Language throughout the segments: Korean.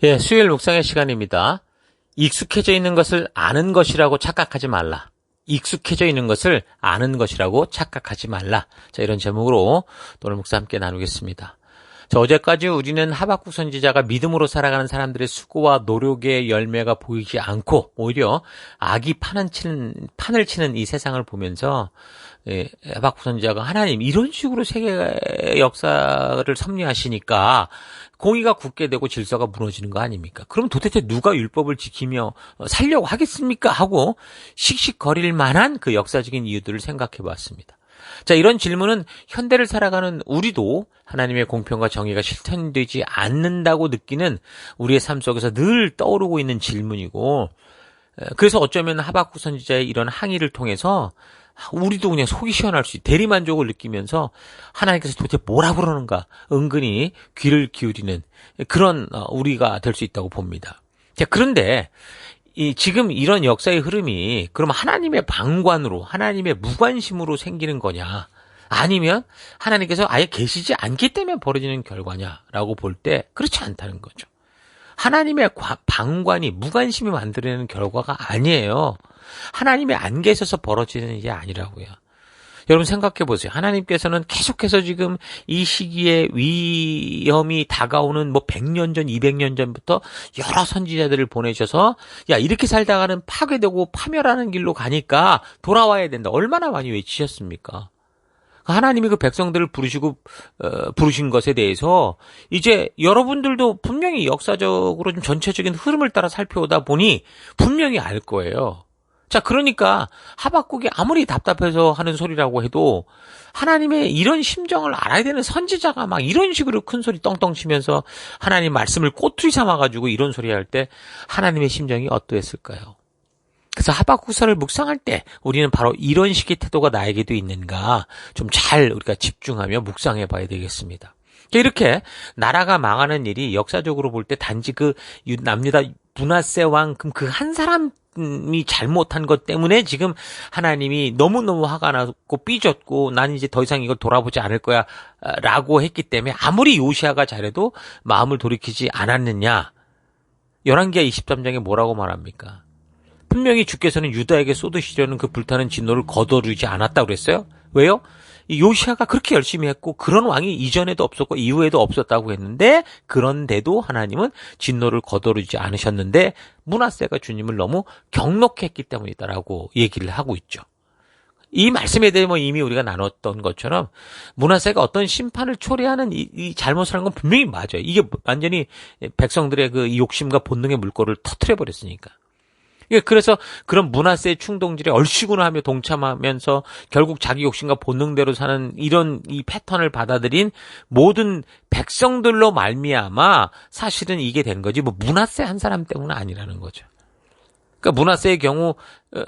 예, 수요일 묵상의 시간입니다. 익숙해져 있는 것을 아는 것이라고 착각하지 말라. 익숙해져 있는 것을 아는 것이라고 착각하지 말라. 자, 이런 제목으로 오늘 묵상 함께 나누겠습니다. 자, 어제까지 우리는 하박국 선지자가 믿음으로 살아가는 사람들의 수고와 노력의 열매가 보이지 않고 오히려 악이 판을 치는 이 세상을 보면서 하박국 선지자가 하나님 이런 식으로 세계의 역사를 섭리하시니까 공의가 굳게 되고 질서가 무너지는 거 아닙니까? 그럼 도대체 누가 율법을 지키며 살려고 하겠습니까? 하고 씩씩거릴 만한 그 역사적인 이유들을 생각해 봤습니다. 자, 이런 질문은 현대를 살아가는 우리도 하나님의 공평과 정의가 실현되지 않는다고 느끼는 우리의 삶 속에서 늘 떠오르고 있는 질문이고, 그래서 어쩌면 하박국 선지자의 이런 항의를 통해서 우리도 그냥 속이 시원할 수 있고 대리만족을 느끼면서 하나님께서 도대체 뭐라 그러는가 은근히 귀를 기울이는 그런 우리가 될 수 있다고 봅니다. 자, 그런데 지금 이런 역사의 흐름이 그럼 하나님의 방관으로 하나님의 무관심으로 생기는 거냐 아니면 하나님께서 아예 계시지 않기 때문에 벌어지는 결과냐라고 볼 때 그렇지 않다는 거죠. 하나님의 방관이 무관심이 만들어내는 결과가 아니에요. 하나님의 안 계셔서 벌어지는 일이 아니라고요. 여러분 생각해 보세요. 하나님께서는 계속해서 지금 이 시기에 위험이 다가오는 100년 전, 200년 전부터 여러 선지자들을 보내셔서 야, 이렇게 살다가는 파괴되고 파멸하는 길로 가니까 돌아와야 된다. 얼마나 많이 외치셨습니까? 하나님이 그 백성들을 부르신 것에 대해서 이제 여러분들도 분명히 역사적으로 좀 전체적인 흐름을 따라 살펴오다 보니 분명히 알 거예요. 자, 그러니까 하박국이 아무리 답답해서 하는 소리라고 해도 하나님의 이런 심정을 알아야 되는 선지자가 막 이런 식으로 큰 소리 떵떵 치면서 하나님 말씀을 꼬투리 삼아가지고 이런 소리 할 때 하나님의 심정이 어떠했을까요? 그래서 하박국서를 묵상할 때 우리는 바로 이런 식의 태도가 나에게도 있는가 좀 잘 우리가 집중하며 묵상해 봐야 되겠습니다. 이렇게 나라가 망하는 일이 역사적으로 볼 때 단지 그 남유다 므낫세 왕 그 한 사람이 잘못한 것 때문에 지금 하나님이 너무너무 화가 나고 삐졌고 난 이제 더 이상 이걸 돌아보지 않을 거야 라고 했기 때문에 아무리 요시아가 잘해도 마음을 돌이키지 않았느냐. 열왕기하 23장에 뭐라고 말합니까? 분명히 주께서는 유다에게 쏟으시려는 그 불타는 진노를 거두지 않았다고 그랬어요. 왜요? 이 요시아가 그렇게 열심히 했고 그런 왕이 이전에도 없었고 이후에도 없었다고 했는데 그런데도 하나님은 진노를 거두지 않으셨는데 므낫세가 주님을 너무 경록히 했기 때문이다라고 얘기를 하고 있죠. 이 말씀에 대해 이미 우리가 나눴던 것처럼 므낫세가 어떤 심판을 초래하는 이 잘못을 한 건 분명히 맞아요. 이게 완전히 백성들의 그 욕심과 본능의 물꼬를 터뜨려 버렸으니까. 그래서 그런 므낫세의 충동질에 얼씨구나 하며 동참하면서 결국 자기 욕심과 본능대로 사는 이런 이 패턴을 받아들인 모든 백성들로 말미암아 사실은 이게 된 거지 므낫세 한 사람 때문은 아니라는 거죠. 그러니까 므낫세의 경우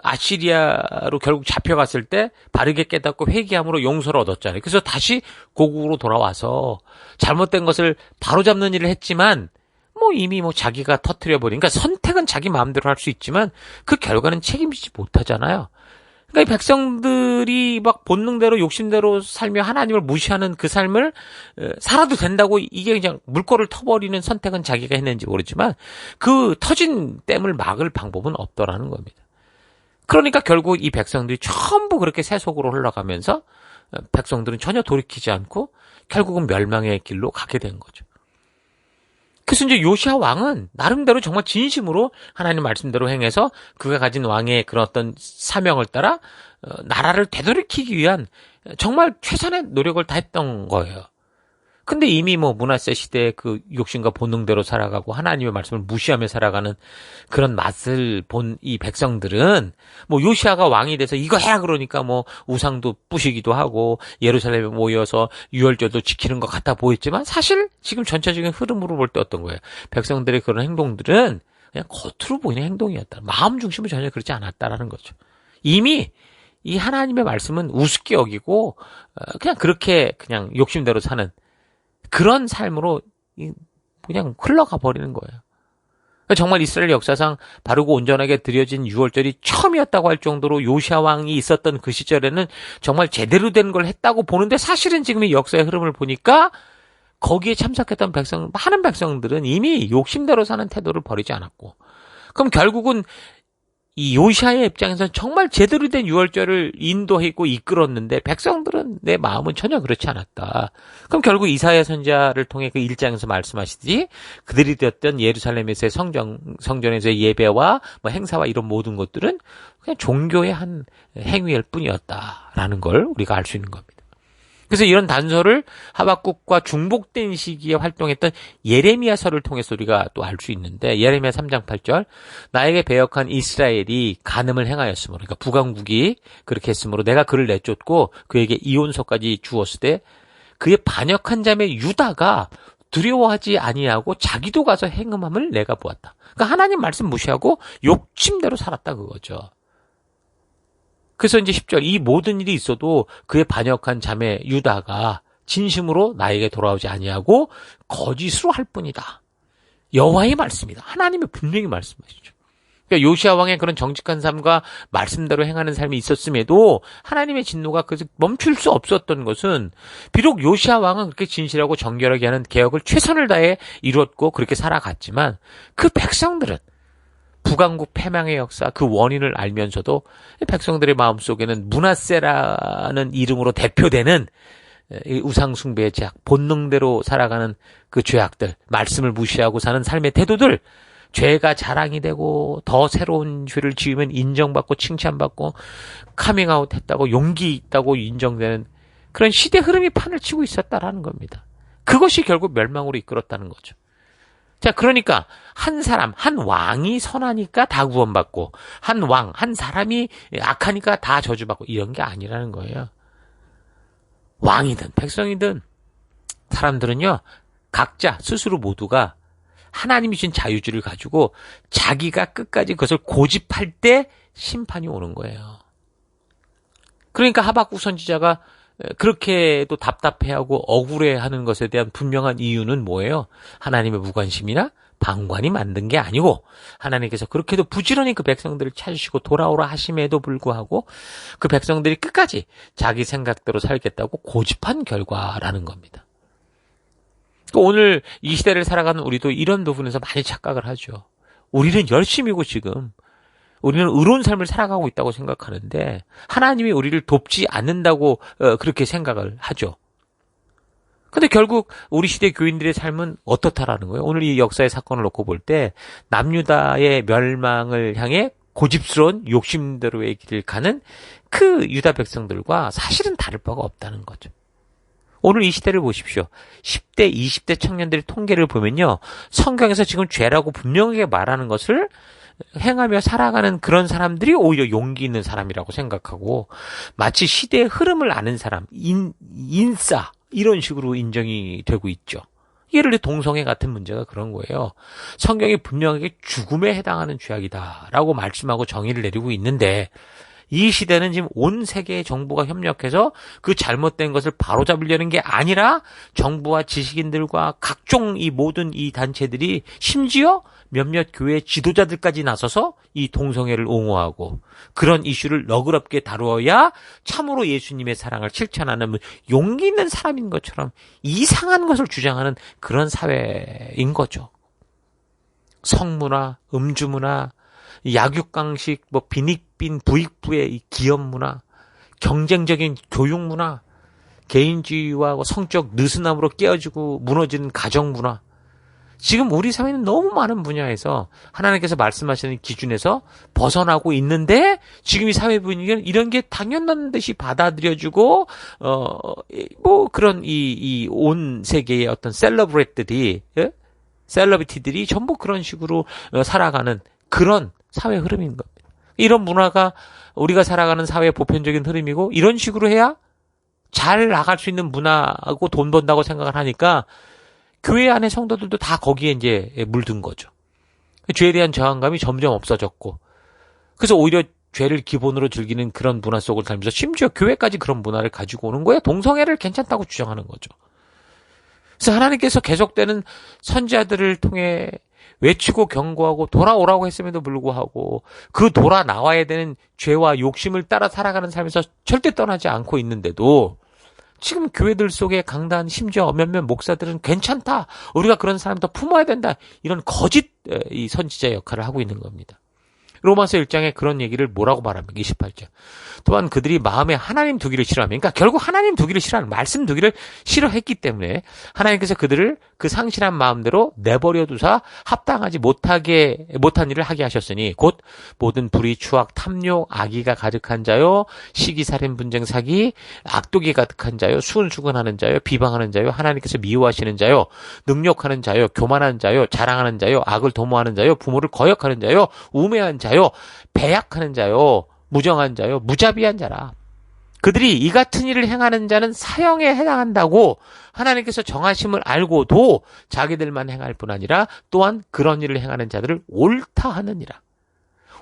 아시리아로 결국 잡혀갔을 때 바르게 깨닫고 회개함으로 용서를 얻었잖아요. 그래서 다시 고국으로 돌아와서 잘못된 것을 바로잡는 일을 했지만 이미 자기가 터뜨려버린, 그러니까 선택은 자기 마음대로 할 수 있지만 그 결과는 책임지지 못하잖아요. 그러니까 이 백성들이 막 본능대로 욕심대로 살며 하나님을 무시하는 그 삶을 살아도 된다고 이게 그냥 물꼬를 터버리는 선택은 자기가 했는지 모르지만 그 터진 댐을 막을 방법은 없더라는 겁니다. 그러니까 결국 이 백성들이 전부 그렇게 세속으로 흘러가면서 백성들은 전혀 돌이키지 않고 결국은 멸망의 길로 가게 된 거죠. 그래서 이제 요시아 왕은 나름대로 정말 진심으로 하나님 말씀대로 행해서 그가 가진 왕의 그런 어떤 사명을 따라 나라를 되돌이키기 위한 정말 최선의 노력을 다했던 거예요. 근데 이미 므낫세 시대의 그 욕심과 본능대로 살아가고 하나님의 말씀을 무시하며 살아가는 그런 맛을 본 이 백성들은 요시아가 왕이 돼서 이거 해야 그러니까 우상도 부시기도 하고 예루살렘에 모여서 유월절도 지키는 것 같아 보였지만 사실 지금 전체적인 흐름으로 볼 때 어떤 거예요? 백성들의 그런 행동들은 그냥 겉으로 보이는 행동이었다. 마음 중심은 전혀 그렇지 않았다라는 거죠. 이미 이 하나님의 말씀은 우습게 여기고 그냥 그렇게 그냥 욕심대로 사는 그런 삶으로 그냥 흘러가 버리는 거예요. 정말 이스라엘 역사상 바르고 온전하게 드려진 유월절이 처음이었다고 할 정도로 요시아 왕이 있었던 그 시절에는 정말 제대로 된 걸 했다고 보는데 사실은 지금 이 역사의 흐름을 보니까 거기에 참석했던 많은 백성들은 이미 욕심대로 사는 태도를 버리지 않았고, 그럼 결국은 이 요시아의 입장에서는 정말 제대로 된 유월절을 인도했고 이끌었는데 백성들은 내 마음은 전혀 그렇지 않았다. 그럼 결국 이사야 선지자를 통해 그 1장에서 말씀하시듯이 그들이 되었던 예루살렘에서의 성전에서의 예배와 뭐 행사와 이런 모든 것들은 그냥 종교의 한 행위일 뿐이었다라는 걸 우리가 알 수 있는 겁니다. 그래서 이런 단서를 하박국과 중복된 시기에 활동했던 예레미야서를 통해서 우리가 또 알 수 있는데, 예레미야 3장 8절, 나에게 배역한 이스라엘이 간음을 행하였으므로, 그러니까 북왕국이 그렇게 했으므로 내가 그를 내쫓고 그에게 이혼서까지 주었을 때 그의 반역한 자매 유다가 두려워하지 아니하고 자기도 가서 행음함을 내가 보았다. 그러니까 하나님 말씀 무시하고 욕심대로 살았다 그거죠. 그래서 이제 10절, 이 모든 일이 있어도 그의 반역한 자매 유다가 진심으로 나에게 돌아오지 아니하고 거짓으로 할 뿐이다. 여호와의 말씀이다. 하나님의 분명히 말씀하시죠. 그러니까 요시야 왕의 그런 정직한 삶과 말씀대로 행하는 삶이 있었음에도 하나님의 진노가 그래서 멈출 수 없었던 것은, 비록 요시야 왕은 그렇게 진실하고 정결하게 하는 개혁을 최선을 다해 이루었고 그렇게 살아갔지만 그 백성들은 북왕국 패망의 역사 그 원인을 알면서도 백성들의 마음속에는 므낫세라는 이름으로 대표되는 우상숭배의 죄악, 본능대로 살아가는 그 죄악들, 말씀을 무시하고 사는 삶의 태도들, 죄가 자랑이 되고 더 새로운 죄를 지으면 인정받고 칭찬받고 카밍아웃 했다고 용기 있다고 인정되는 그런 시대 흐름이 판을 치고 있었다라는 겁니다. 그것이 결국 멸망으로 이끌었다는 거죠. 자, 그러니까 한 사람, 한 왕이 선하니까 다 구원받고 한 왕, 한 사람이 악하니까 다 저주받고 이런 게 아니라는 거예요. 왕이든 백성이든 사람들은요, 각자 스스로 모두가 하나님이 주신 자유주의를 가지고 자기가 끝까지 그것을 고집할 때 심판이 오는 거예요. 그러니까 하박국 선지자가 그렇게도 답답해하고 억울해하는 것에 대한 분명한 이유는 뭐예요? 하나님의 무관심이나 방관이 만든 게 아니고 하나님께서 그렇게도 부지런히 그 백성들을 찾으시고 돌아오라 하심에도 불구하고 그 백성들이 끝까지 자기 생각대로 살겠다고 고집한 결과라는 겁니다. 오늘 이 시대를 살아가는 우리도 이런 부분에서 많이 착각을 하죠. 우리는 열심히고 지금 우리는 의로운 삶을 살아가고 있다고 생각하는데 하나님이 우리를 돕지 않는다고 그렇게 생각을 하죠. 근데 결국 우리 시대 교인들의 삶은 어떻다라는 거예요. 오늘 이 역사의 사건을 놓고 볼 때 남유다의 멸망을 향해 고집스러운 욕심대로의 길을 가는 그 유다 백성들과 사실은 다를 바가 없다는 거죠. 오늘 이 시대를 보십시오. 10대, 20대 청년들의 통계를 보면요, 성경에서 지금 죄라고 분명하게 말하는 것을 행하며 살아가는 그런 사람들이 오히려 용기 있는 사람이라고 생각하고, 마치 시대의 흐름을 아는 사람, 인싸 이런 식으로 인정이 되고 있죠. 예를 들어 동성애 같은 문제가 그런 거예요. 성경이 분명하게 죽음에 해당하는 죄악이다라고 말씀하고 정의를 내리고 있는데, 이 시대는 지금 온 세계의 정부가 협력해서 그 잘못된 것을 바로잡으려는 게 아니라 정부와 지식인들과 각종 이 모든 이 단체들이 심지어 몇몇 교회 지도자들까지 나서서 이 동성애를 옹호하고 그런 이슈를 너그럽게 다루어야 참으로 예수님의 사랑을 실천하는 용기 있는 사람인 것처럼 이상한 것을 주장하는 그런 사회인 거죠. 성문화, 음주문화, 약육강식, 빈익빈 부익부의 이 기업문화, 경쟁적인 교육문화, 개인주의와 성적 느슨함으로 깨어지고 무너지는 가정문화. 지금 우리 사회는 너무 많은 분야에서 하나님께서 말씀하시는 기준에서 벗어나고 있는데 지금 이 사회 분위기는 이런 게 당연한 듯이 받아들여주고 그런 이 온 세계의 어떤 셀러브리티들이 전부 그런 식으로 살아가는 그런 사회 흐름인 겁니다. 이런 문화가 우리가 살아가는 사회의 보편적인 흐름이고 이런 식으로 해야 잘 나갈 수 있는 문화하고 돈 번다고 생각을 하니까 교회 안의 성도들도 다 거기에 이제 물든 거죠. 죄에 대한 저항감이 점점 없어졌고 그래서 오히려 죄를 기본으로 즐기는 그런 문화 속을 살면서 심지어 교회까지 그런 문화를 가지고 오는 거예요. 동성애를 괜찮다고 주장하는 거죠. 그래서 하나님께서 계속되는 선지자들을 통해 외치고 경고하고 돌아오라고 했음에도 불구하고 그 돌아 나와야 되는 죄와 욕심을 따라 살아가는 삶에서 절대 떠나지 않고 있는데도 지금 교회들 속에 강단, 심지어 몇몇 목사들은 괜찮다. 우리가 그런 사람도 품어야 된다. 이런 거짓 이 선지자 역할을 하고 있는 겁니다. 로마서 1장에 그런 얘기를 뭐라고 말합니까? 28절. 또한 그들이 마음에 하나님 두기를 싫어하면, 그러니까 결국 하나님 두기를 싫어하는, 말씀 두기를 싫어했기 때문에 하나님께서 그들을 그 상실한 마음대로 내버려 두사 합당하지 못한 일을 하게 하셨으니 곧 모든 불의, 추악, 탐욕, 악의가 가득한 자요, 시기, 살인, 분쟁, 사기, 악독이 가득한 자요, 수근수근하는 자요, 비방하는 자요, 하나님께서 미워하시는 자요, 능욕하는 자요, 교만한 자요, 자랑하는 자요, 악을 도모하는 자요, 부모를 거역하는 자요, 우매한 자요, 배약하는 자요, 무정한 자요, 무자비한 자라. 그들이 이 같은 일을 행하는 자는 사형에 해당한다고 하나님께서 정하심을 알고도 자기들만 행할 뿐 아니라 또한 그런 일을 행하는 자들을 옳다 하느니라.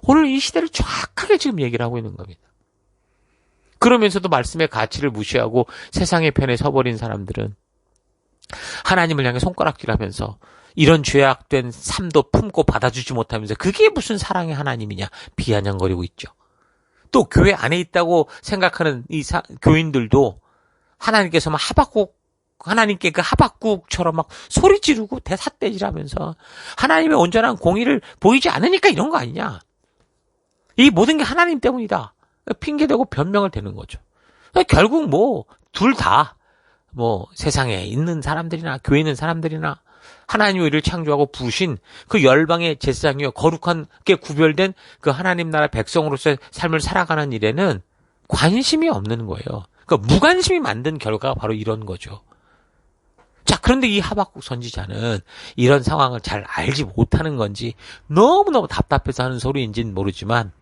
오늘 이 시대를 정확하게 지금 얘기를 하고 있는 겁니다. 그러면서도 말씀의 가치를 무시하고 세상의 편에 서버린 사람들은 하나님을 향해 손가락질하면서 이런 죄악된 삶도 품고 받아주지 못하면서 그게 무슨 사랑의 하나님이냐 비아냥거리고 있죠. 또 교회 안에 있다고 생각하는 이 교인들도 하나님께서 막 하나님께 그 하박국처럼 막 소리 지르고 대삿대질하면서 하나님의 온전한 공의를 보이지 않으니까 이런 거 아니냐. 이 모든 게 하나님 때문이다. 핑계대고 변명을 대는 거죠. 결국 둘 다 세상에 있는 사람들이나 교회에 있는 사람들이나 하나님의 의를 창조하고 부으신 그 열방의 제사장이요 거룩하게 구별된 그 하나님 나라 백성으로서의 삶을 살아가는 일에는 관심이 없는 거예요. 그러니까 무관심이 만든 결과가 바로 이런 거죠. 자, 그런데 이 하박국 선지자는 이런 상황을 잘 알지 못하는 건지 너무너무 답답해서 하는 소리인지는 모르지만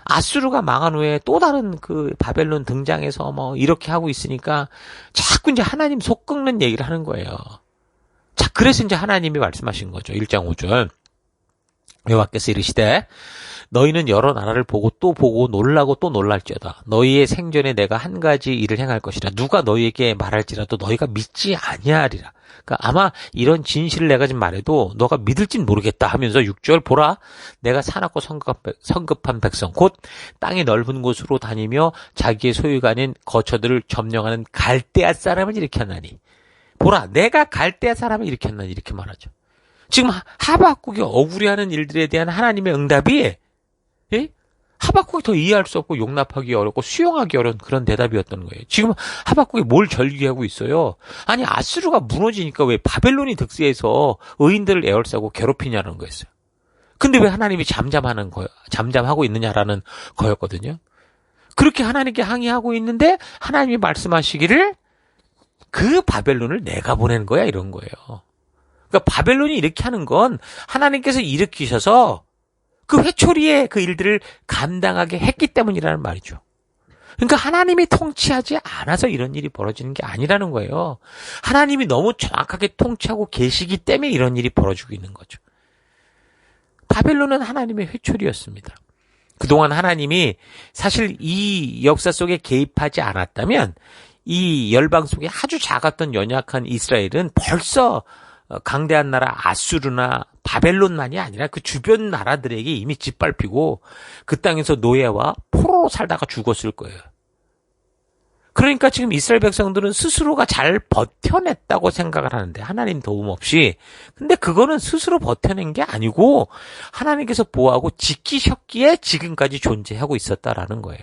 아수르가 망한 후에 또 다른 그 바벨론 등장해서 이렇게 하고 있으니까 자꾸 이제 하나님 속 꺾는 얘기를 하는 거예요. 자, 그래서 이제 하나님이 말씀하신 거죠. 1장 5절. 여호와께서 이르시되 너희는 여러 나라를 보고 또 보고 놀라고 또 놀랄지어다. 너희의 생전에 내가 한 가지 일을 행할 것이라. 누가 너희에게 말할지라도 너희가 믿지 아니하리라. 그러니까 아마 이런 진실을 내가 지금 말해도 너가 믿을진 모르겠다 하면서 6절 보라. 내가 사납고 성급한 백성 곧 땅이 넓은 곳으로 다니며 자기의 소유가 아닌 거처들을 점령하는 갈대아 사람을 일으켰나니. 보라, 내가 갈대아 사람을 일으켰나니 이렇게 말하죠. 지금 하박국이 억울해하는 일들에 대한 하나님의 응답이 하박국이 더 이해할 수 없고 용납하기 어렵고 수용하기 어려운 그런 대답이었던 거예요. 지금 하박국이 뭘 절규하고 있어요? 아니 아수르가 무너지니까 왜 바벨론이 득세해서 의인들을 에워싸고 괴롭히냐는 거였어요. 근데 왜 하나님이 잠잠하고 있느냐라는 거였거든요. 그렇게 하나님께 항의하고 있는데 하나님이 말씀하시기를 그 바벨론을 내가 보낸 거야 이런 거예요. 그러니까 바벨론이 이렇게 하는 건 하나님께서 일으키셔서 그 회초리의 그 일들을 감당하게 했기 때문이라는 말이죠. 그러니까 하나님이 통치하지 않아서 이런 일이 벌어지는 게 아니라는 거예요. 하나님이 너무 정확하게 통치하고 계시기 때문에 이런 일이 벌어지고 있는 거죠. 바벨론은 하나님의 회초리였습니다. 그동안 하나님이 사실 이 역사 속에 개입하지 않았다면 이 열방 속에 아주 작았던 연약한 이스라엘은 벌써 강대한 나라 아수르나 바벨론만이 아니라 그 주변 나라들에게 이미 짓밟히고 그 땅에서 노예와 포로로 살다가 죽었을 거예요. 그러니까 지금 이스라엘 백성들은 스스로가 잘 버텨냈다고 생각을 하는데 하나님 도움 없이. 근데 그거는 스스로 버텨낸 게 아니고 하나님께서 보호하고 지키셨기에 지금까지 존재하고 있었다라는 거예요.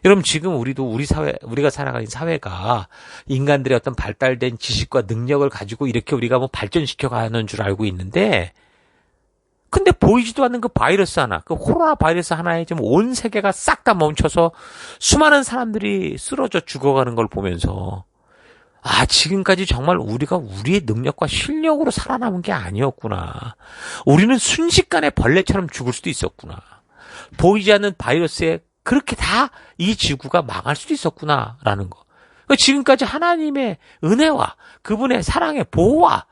여러분 지금 우리가 살아가는 사회가 인간들의 어떤 발달된 지식과 능력을 가지고 이렇게 우리가 발전시켜 가는 줄 알고 있는데 근데 보이지도 않는 그 바이러스 하나, 그 코로나 바이러스 하나에 지금 온 세계가 싹 다 멈춰서 수많은 사람들이 쓰러져 죽어가는 걸 보면서 지금까지 정말 우리가 우리의 능력과 실력으로 살아남은 게 아니었구나. 우리는 순식간에 벌레처럼 죽을 수도 있었구나. 보이지 않는 바이러스에 그렇게 다 이 지구가 망할 수도 있었구나라는 거. 지금까지 하나님의 은혜와 그분의 사랑의 보호와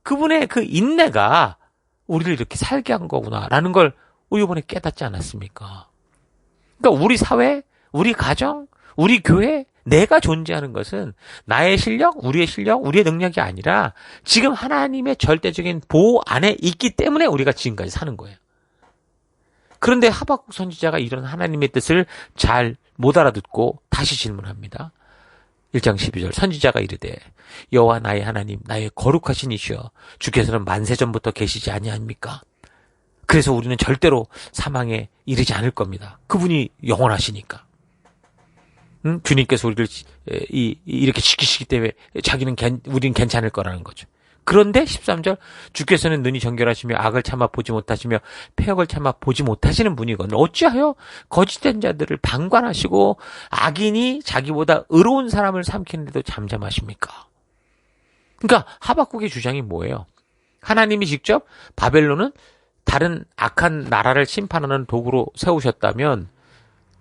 그분의 그 인내가 우리를 이렇게 살게 한 거구나라는 걸 이번에 깨닫지 않았습니까? 그러니까 우리 사회, 우리 가정, 우리 교회, 내가 존재하는 것은 나의 실력, 우리의 능력이 아니라 지금 하나님의 절대적인 보호 안에 있기 때문에 우리가 지금까지 사는 거예요. 그런데 하박국 선지자가 이런 하나님의 뜻을 잘 못 알아듣고 다시 질문합니다. 1장 12절 선지자가 이르되 여호와 나의 하나님 나의 거룩하신 이시여 주께서는 만세전부터 계시지 아니합니까? 그래서 우리는 절대로 사망에 이르지 않을 겁니다. 그분이 영원하시니까. 주님께서 우리를 이렇게 지키시기 때문에 우리는 괜찮을 거라는 거죠. 그런데 13절 주께서는 눈이 정결하시며 악을 참아 보지 못하시며 패역을 참아 보지 못하시는 분이거늘 어찌하여 거짓된 자들을 방관하시고 악인이 자기보다 의로운 사람을 삼키는데도 잠잠하십니까? 그러니까 하박국의 주장이 뭐예요? 하나님이 직접 바벨론은 다른 악한 나라를 심판하는 도구로 세우셨다면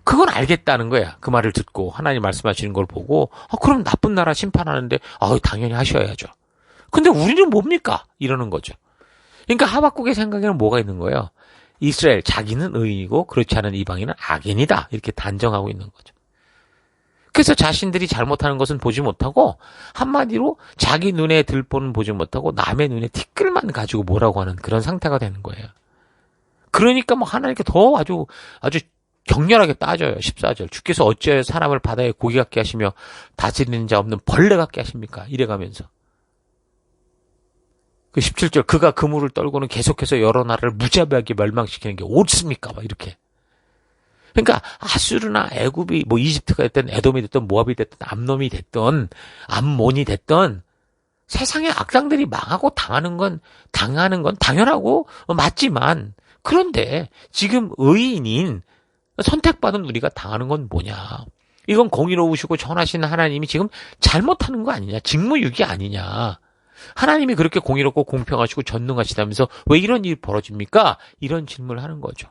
그건 알겠다는 거야. 그 말을 듣고 하나님 말씀하시는 걸 보고 그럼 나쁜 나라 심판하는데 당연히 하셔야죠. 근데 우리는 뭡니까? 이러는 거죠. 그러니까 하박국의 생각에는 뭐가 있는 거예요? 이스라엘 자기는 의인이고 그렇지 않은 이방인은 악인이다. 이렇게 단정하고 있는 거죠. 그래서 자신들이 잘못하는 것은 보지 못하고 한마디로 자기 눈에 들보는 보지 못하고 남의 눈에 티끌만 가지고 뭐라고 하는 그런 상태가 되는 거예요. 그러니까 하나님께 더 아주 격렬하게 따져요. 14절 주께서 어찌하여 사람을 바다에 고기 같게 하시며 다스리는 자 없는 벌레 같게 하십니까? 이래가면서 그 17절 그가 그물을 떨고는 계속해서 여러 나라를 무자비하게 멸망시키는 게 옳습니까? 이렇게. 그러니까 아수르나 애굽이 이집트가 됐든 에돔이 됐든 모압이 됐든 암놈이 됐든 암몬이 됐든 세상의 악당들이 망하고 당하는 건 당연하고 맞지만 그런데 지금 의인인 선택받은 우리가 당하는 건 뭐냐? 이건 공의로우시고 전하신 하나님이 지금 잘못하는 거 아니냐? 직무유기 아니냐? 하나님이 그렇게 공의롭고 공평하시고 전능하시다면서 왜 이런 일이 벌어집니까? 이런 질문을 하는 거죠.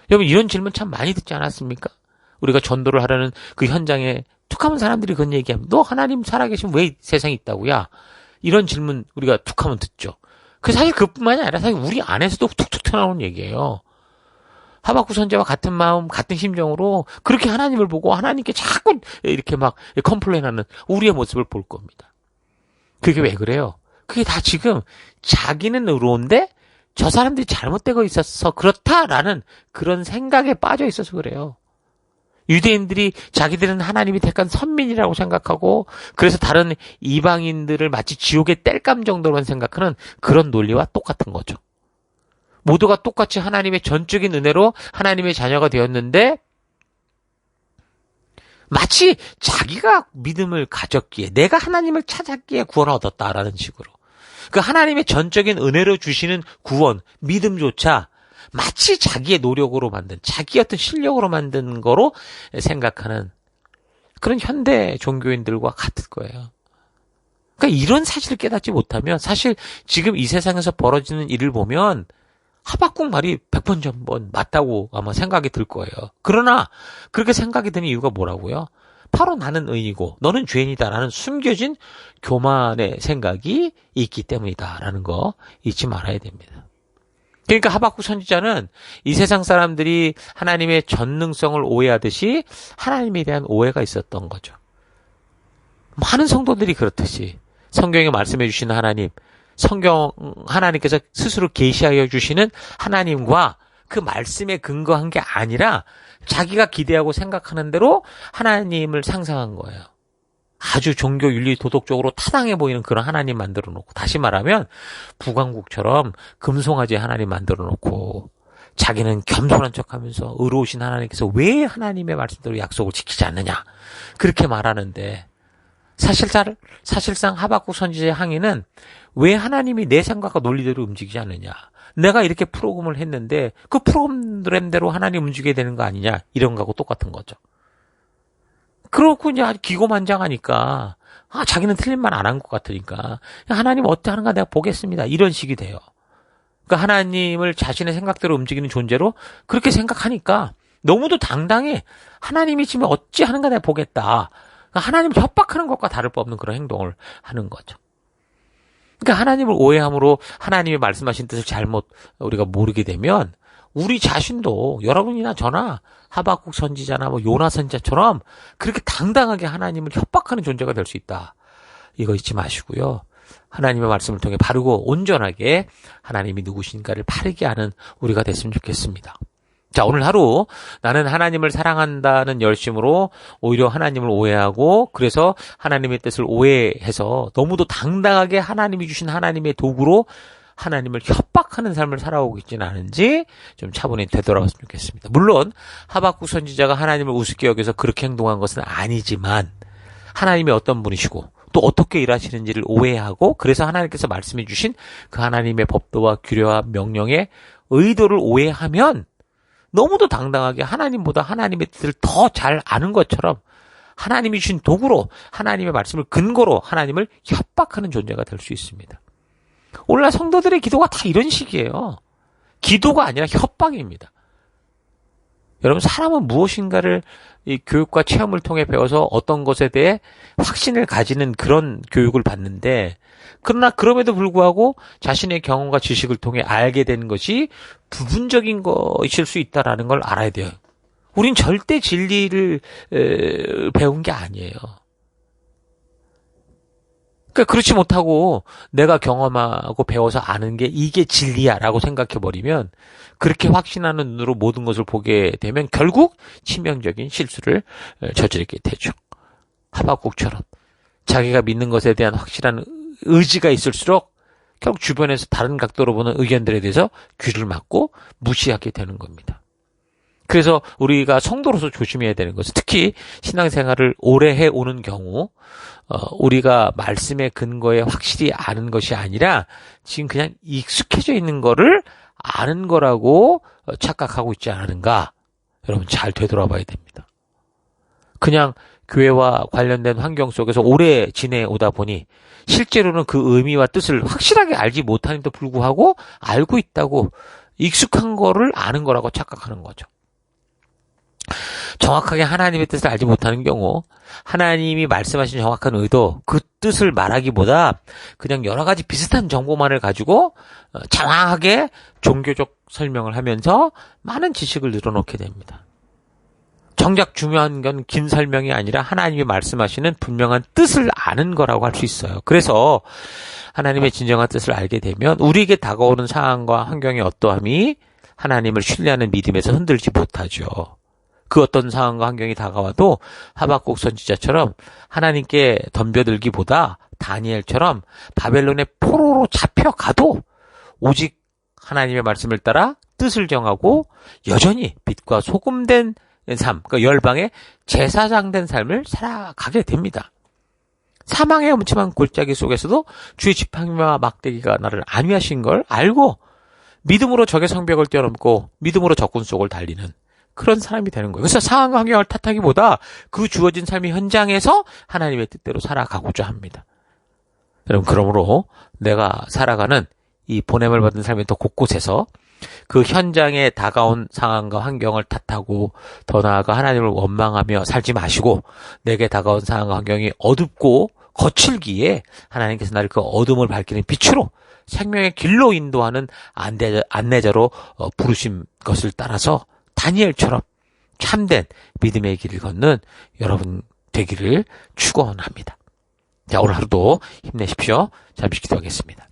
여러분 이런 질문 참 많이 듣지 않았습니까? 우리가 전도를 하려는 그 현장에 툭하면 사람들이 그런 얘기하면 너 하나님 살아계시면 왜 세상에 있다고야? 이런 질문 우리가 툭하면 듣죠. 사실 그뿐만이 아니라 사실 우리 안에서도 툭툭 튀어나오는 얘기예요. 하박국 선지자와 같은 마음, 같은 심정으로 그렇게 하나님을 보고 하나님께 자꾸 이렇게 컴플레인하는 우리의 모습을 볼 겁니다. 그게 왜 그래요? 그게 다 지금 자기는 의로운데 저 사람들이 잘못되고 있어서 그렇다라는 그런 생각에 빠져 있어서 그래요. 유대인들이 자기들은 하나님이 택한 선민이라고 생각하고 그래서 다른 이방인들을 마치 지옥의 땔감 정도로만 생각하는 그런 논리와 똑같은 거죠. 모두가 똑같이 하나님의 전적인 은혜로 하나님의 자녀가 되었는데 마치 자기가 믿음을 가졌기에 내가 하나님을 찾았기에 구원을 얻었다라는 식으로 그 하나님의 전적인 은혜로 주시는 구원, 믿음조차 마치 자기의 노력으로 만든 자기 어떤 실력으로 만든 거로 생각하는 그런 현대 종교인들과 같을 거예요. 그러니까 이런 사실을 깨닫지 못하면 사실 지금 이 세상에서 벌어지는 일을 보면 하박국 말이 100번 전번 맞다고 아마 생각이 들 거예요. 그러나 그렇게 생각이 드는 이유가 뭐라고요? 바로 나는 의인이고 너는 죄인이다라는 숨겨진 교만의 생각이 있기 때문이다라는 거 잊지 말아야 됩니다. 그러니까 하박국 선지자는 이 세상 사람들이 하나님의 전능성을 오해하듯이 하나님에 대한 오해가 있었던 거죠. 많은 성도들이 그렇듯이 성경에 말씀해 주시는 하나님, 하나님께서 스스로 계시하여 주시는 하나님과 그 말씀에 근거한 게 아니라 자기가 기대하고 생각하는 대로 하나님을 상상한 거예요. 아주 종교, 윤리, 도덕적으로 타당해 보이는 그런 하나님 만들어 놓고 다시 말하면 북왕국처럼 금송아지 하나님 만들어 놓고 자기는 겸손한 척하면서 의로우신 하나님께서 왜 하나님의 말씀대로 약속을 지키지 않느냐 그렇게 말하는데 사실상 하박국 선지자의 항의는 왜 하나님이 내 생각과 논리대로 움직이지 않느냐. 내가 이렇게 프로그램을 했는데 그 프로그램대로 하나님 움직여야 되는 거 아니냐. 이런 거하고 똑같은 거죠. 그렇고 이제 아주 기고만장하니까 자기는 틀린 말 안 한 것 같으니까 하나님 어떻게 하는가 내가 보겠습니다. 이런 식이 돼요. 그러니까 하나님을 자신의 생각대로 움직이는 존재로 그렇게 생각하니까 너무도 당당해. 하나님이 지금 어찌 하는가 내가 보겠다. 하나님을 협박하는 것과 다를 바 없는 그런 행동을 하는 거죠. 그러니까 하나님을 오해함으로 하나님이 말씀하신 뜻을 잘못 우리가 모르게 되면 우리 자신도 여러분이나 저나 하박국 선지자나 요나 선지자처럼 그렇게 당당하게 하나님을 협박하는 존재가 될 수 있다. 이거 잊지 마시고요. 하나님의 말씀을 통해 바르고 온전하게 하나님이 누구신가를 바르게 아는 우리가 됐으면 좋겠습니다. 자, 오늘 하루 나는 하나님을 사랑한다는 열심으로 오히려 하나님을 오해하고 그래서 하나님의 뜻을 오해해서 너무도 당당하게 하나님이 주신 하나님의 도구로 하나님을 협박하는 삶을 살아오고 있지는 않은지 좀 차분히 되돌아봤으면 좋겠습니다. 물론 하박국 선지자가 하나님을 우습게 여겨서 그렇게 행동한 것은 아니지만 하나님이 어떤 분이시고 또 어떻게 일하시는지를 오해하고 그래서 하나님께서 말씀해 주신 그 하나님의 법도와 규례와 명령의 의도를 오해하면 너무도 당당하게 하나님보다 하나님의 뜻을 더 잘 아는 것처럼 하나님이 주신 도구로 하나님의 말씀을 근거로 하나님을 협박하는 존재가 될 수 있습니다. 오늘날 성도들의 기도가 다 이런 식이에요. 기도가 아니라 협박입니다. 여러분, 사람은 무엇인가를 이 교육과 체험을 통해 배워서 어떤 것에 대해 확신을 가지는 그런 교육을 받는데, 그러나 그럼에도 불구하고 자신의 경험과 지식을 통해 알게 된 것이 부분적인 것일 수 있다는 걸 알아야 돼요. 우린 절대 진리를 배운 게 아니에요. 그러니까 그렇지 못하고 내가 경험하고 배워서 아는 게 이게 진리야라고 생각해버리면 그렇게 확신하는 눈으로 모든 것을 보게 되면 결국 치명적인 실수를 저지르게 되죠. 하박국처럼 자기가 믿는 것에 대한 확실한 의지가 있을수록 결국 주변에서 다른 각도로 보는 의견들에 대해서 귀를 막고 무시하게 되는 겁니다. 그래서 우리가 성도로서 조심해야 되는 것은 특히 신앙생활을 오래 해오는 경우 우리가 말씀의 근거에 확실히 아는 것이 아니라 지금 그냥 익숙해져 있는 거를 아는 거라고 착각하고 있지 않은가? 여러분 잘 되돌아봐야 됩니다. 그냥 교회와 관련된 환경 속에서 오래 지내오다 보니 실제로는 그 의미와 뜻을 확실하게 알지 못함에도 불구하고 알고 있다고 익숙한 거를 아는 거라고 착각하는 거죠. 정확하게 하나님의 뜻을 알지 못하는 경우 하나님이 말씀하신 정확한 의도, 그 뜻을 말하기보다 그냥 여러 가지 비슷한 정보만을 가지고 장황하게 종교적 설명을 하면서 많은 지식을 늘어놓게 됩니다. 정작 중요한 건 긴 설명이 아니라 하나님이 말씀하시는 분명한 뜻을 아는 거라고 할 수 있어요. 그래서 하나님의 진정한 뜻을 알게 되면 우리에게 다가오는 상황과 환경의 어떠함이 하나님을 신뢰하는 믿음에서 흔들지 못하죠. 그 어떤 상황과 환경이 다가와도 하박국 선지자처럼 하나님께 덤벼들기보다 다니엘처럼 바벨론의 포로로 잡혀가도 오직 하나님의 말씀을 따라 뜻을 정하고 여전히 빛과 소금된 삶, 그러니까 열방의 제사장된 삶을 살아가게 됩니다. 사망의 음침한 골짜기 속에서도 주의 지팡이와 막대기가 나를 안위하신 걸 알고 믿음으로 적의 성벽을 뛰어넘고 믿음으로 적군 속을 달리는 그런 사람이 되는 거예요. 그래서 상황과 환경을 탓하기보다 그 주어진 삶의 현장에서 하나님의 뜻대로 살아가고자 합니다. 여러분, 그러므로 내가 살아가는 이 보냄을 받은 삶의 더 곳곳에서 그 현장에 다가온 상황과 환경을 탓하고 더 나아가 하나님을 원망하며 살지 마시고 내게 다가온 상황과 환경이 어둡고 거칠기에 하나님께서 나를 그 어둠을 밝히는 빛으로 생명의 길로 인도하는 안내자로 부르신 것을 따라서 다니엘처럼 참된 믿음의 길을 걷는 여러분 되기를 축원합니다. 자, 오늘 하루도 힘내십시오. 잠시 기도하겠습니다.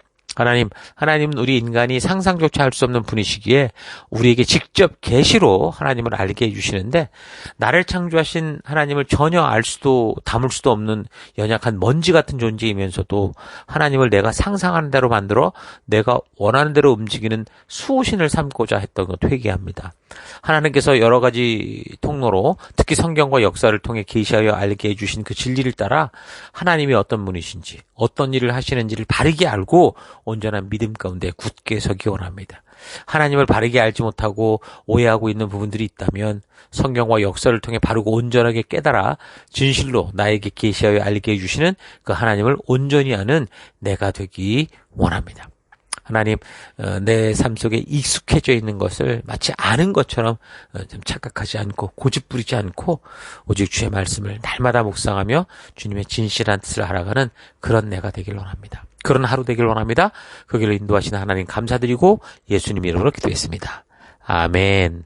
하나님은 우리 인간이 상상조차 할 수 없는 분이시기에 우리에게 직접 계시로 하나님을 알게 해주시는데 나를 창조하신 하나님을 전혀 알 수도 담을 수도 없는 연약한 먼지 같은 존재이면서도 하나님을 내가 상상하는 대로 만들어 내가 원하는 대로 움직이는 수호신을 삼고자 했던 것 회개합니다. 하나님께서 여러 가지 통로로 특히 성경과 역사를 통해 계시하여 알게 해주신 그 진리를 따라 하나님이 어떤 분이신지 어떤 일을 하시는지를 바르게 알고 온전한 믿음 가운데 굳게 서기 원합니다. 하나님을 바르게 알지 못하고 오해하고 있는 부분들이 있다면 성경과 역사를 통해 바르고 온전하게 깨달아 진실로 나에게 계시하여 알게 해주시는 그 하나님을 온전히 아는 내가 되기 원합니다. 하나님, 내 삶 속에 익숙해져 있는 것을 마치 아는 것처럼 좀 착각하지 않고 고집부리지 않고 오직 주의 말씀을 날마다 묵상하며 주님의 진실한 뜻을 알아가는 그런 내가 되길 원합니다. 그런 하루 되길 원합니다. 그 길을 인도하시는 하나님 감사드리고 예수님 이름으로 기도했습니다. 아멘.